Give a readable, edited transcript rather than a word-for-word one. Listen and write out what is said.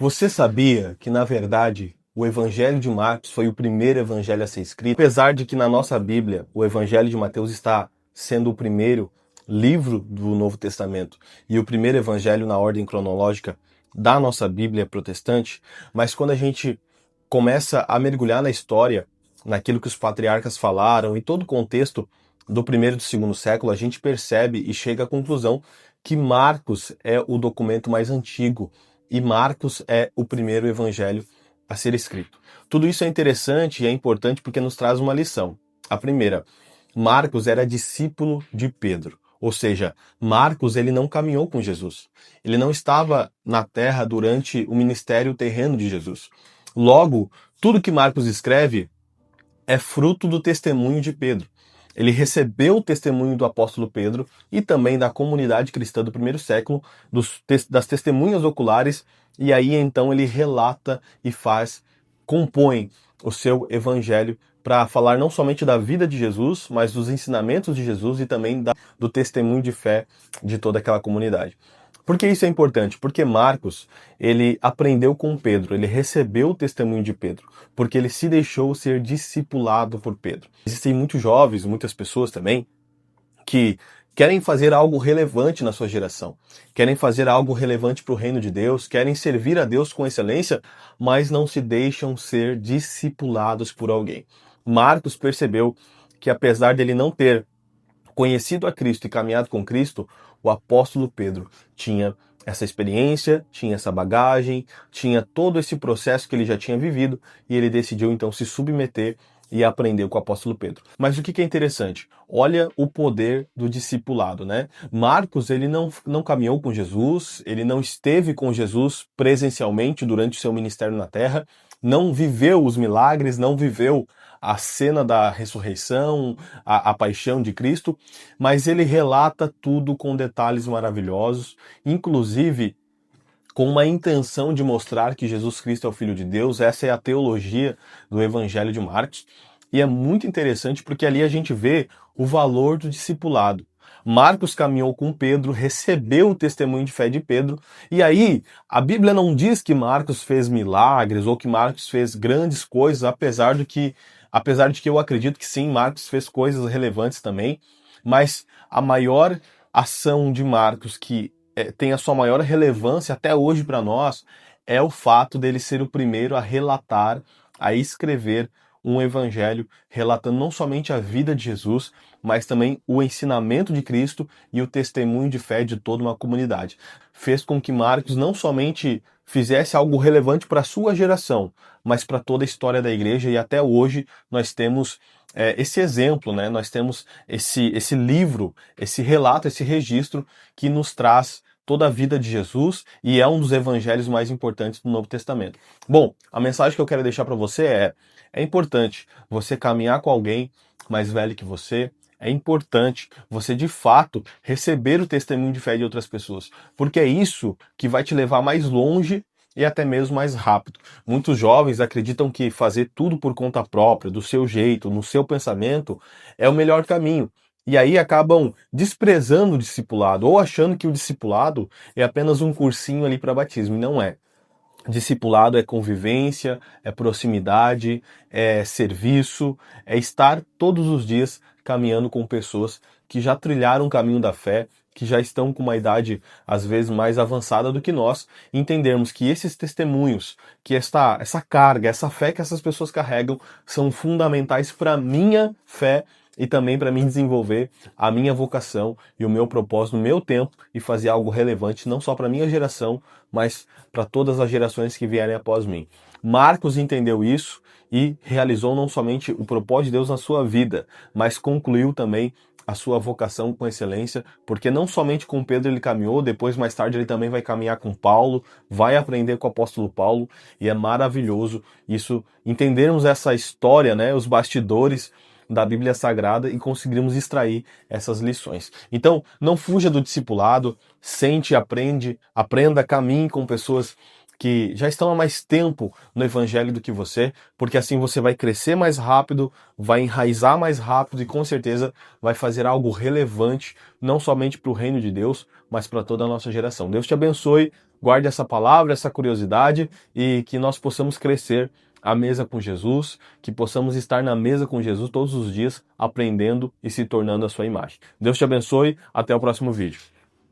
Você sabia que, na verdade, o Evangelho de Marcos foi o primeiro evangelho a ser escrito? Apesar de que na nossa Bíblia o Evangelho de Mateus está sendo o primeiro livro do Novo Testamento e o primeiro evangelho na ordem cronológica da nossa Bíblia protestante, mas quando a gente começa a mergulhar na história, naquilo que os patriarcas falaram e todo o contexto do primeiro e do segundo século, a gente percebe e chega à conclusão que Marcos é o documento mais antigo e Marcos é o primeiro evangelho a ser escrito. Tudo isso é interessante e é importante porque nos traz uma lição. A primeira, Marcos era discípulo de Pedro. Ou seja, Marcos ele não caminhou com Jesus. Ele não estava na terra durante o ministério terreno de Jesus. Logo, tudo que Marcos escreve é fruto do testemunho de Pedro. Ele recebeu o testemunho do apóstolo Pedro e também da comunidade cristã do primeiro século, das testemunhas oculares, e aí então ele relata e compõe o seu evangelho para falar não somente da vida de Jesus, mas dos ensinamentos de Jesus e também do testemunho de fé de toda aquela comunidade. Por que isso é importante? Porque Marcos, ele aprendeu com Pedro, ele recebeu o testemunho de Pedro, porque ele se deixou ser discipulado por Pedro. Existem muitos jovens, muitas pessoas também, que querem fazer algo relevante na sua geração, querem fazer algo relevante para o reino de Deus, querem servir a Deus com excelência, mas não se deixam ser discipulados por alguém. Marcos percebeu que apesar dele não ter conhecido a Cristo e caminhado com Cristo, o apóstolo Pedro tinha essa experiência, tinha essa bagagem, tinha todo esse processo que ele já tinha vivido e ele decidiu então se submeter e aprender com o apóstolo Pedro. Mas o que é interessante? Olha o poder do discipulado, né? Marcos, ele não caminhou com Jesus, ele não esteve com Jesus presencialmente durante o seu ministério na terra, não viveu os milagres, não viveu a cena da ressurreição, a paixão de Cristo, mas ele relata tudo com detalhes maravilhosos, inclusive com uma intenção de mostrar que Jesus Cristo é o Filho de Deus. Essa é a teologia do Evangelho de Marcos, e é muito interessante porque ali a gente vê o valor do discipulado. Marcos caminhou com Pedro, recebeu o testemunho de fé de Pedro, e aí a Bíblia não diz que Marcos fez milagres ou que Marcos fez grandes coisas, apesar de que eu acredito que sim, Marcos fez coisas relevantes também, mas a maior ação de Marcos, que tem a sua maior relevância até hoje para nós, é o fato dele ser o primeiro a relatar, a escrever um evangelho relatando não somente a vida de Jesus, mas também o ensinamento de Cristo e o testemunho de fé de toda uma comunidade. Fez com que Marcos não somente fizesse algo relevante para a sua geração, mas para toda a história da igreja, e até hoje nós temos esse exemplo, né? Nós temos esse livro, esse relato, esse registro que nos traz toda a vida de Jesus e é um dos evangelhos mais importantes do Novo Testamento. Bom, a mensagem que eu quero deixar para você é importante você caminhar com alguém mais velho que você, é importante você de fato receber o testemunho de fé de outras pessoas, porque é isso que vai te levar mais longe e até mesmo mais rápido. Muitos jovens acreditam que fazer tudo por conta própria, do seu jeito, no seu pensamento, é o melhor caminho. E aí acabam desprezando o discipulado, ou achando que o discipulado é apenas um cursinho ali para batismo, e não é. Discipulado é convivência, é proximidade, é serviço, é estar todos os dias caminhando com pessoas que já trilharam o caminho da fé, que já estão com uma idade às vezes mais avançada do que nós, e entendermos que esses testemunhos, que essa carga, essa fé que essas pessoas carregam, são fundamentais para a minha fé e também para mim desenvolver a minha vocação e o meu propósito no meu tempo e fazer algo relevante não só para a minha geração, mas para todas as gerações que vierem após mim. Marcos entendeu isso e realizou não somente o propósito de Deus na sua vida, mas concluiu também a sua vocação com excelência, porque não somente com Pedro ele caminhou, depois mais tarde ele também vai caminhar com Paulo, vai aprender com o apóstolo Paulo, e é maravilhoso isso, entendermos essa história, né, os bastidores da Bíblia Sagrada e conseguirmos extrair essas lições. Então, não fuja do discipulado, sente, aprenda, caminhe com pessoas que já estão há mais tempo no Evangelho do que você, porque assim você vai crescer mais rápido, vai enraizar mais rápido e com certeza vai fazer algo relevante, não somente para o reino de Deus, mas para toda a nossa geração. Deus te abençoe, guarde essa palavra, essa curiosidade e que nós possamos crescer à mesa com Jesus, que possamos estar na mesa com Jesus todos os dias, aprendendo e se tornando a sua imagem. Deus te abençoe, até o próximo vídeo.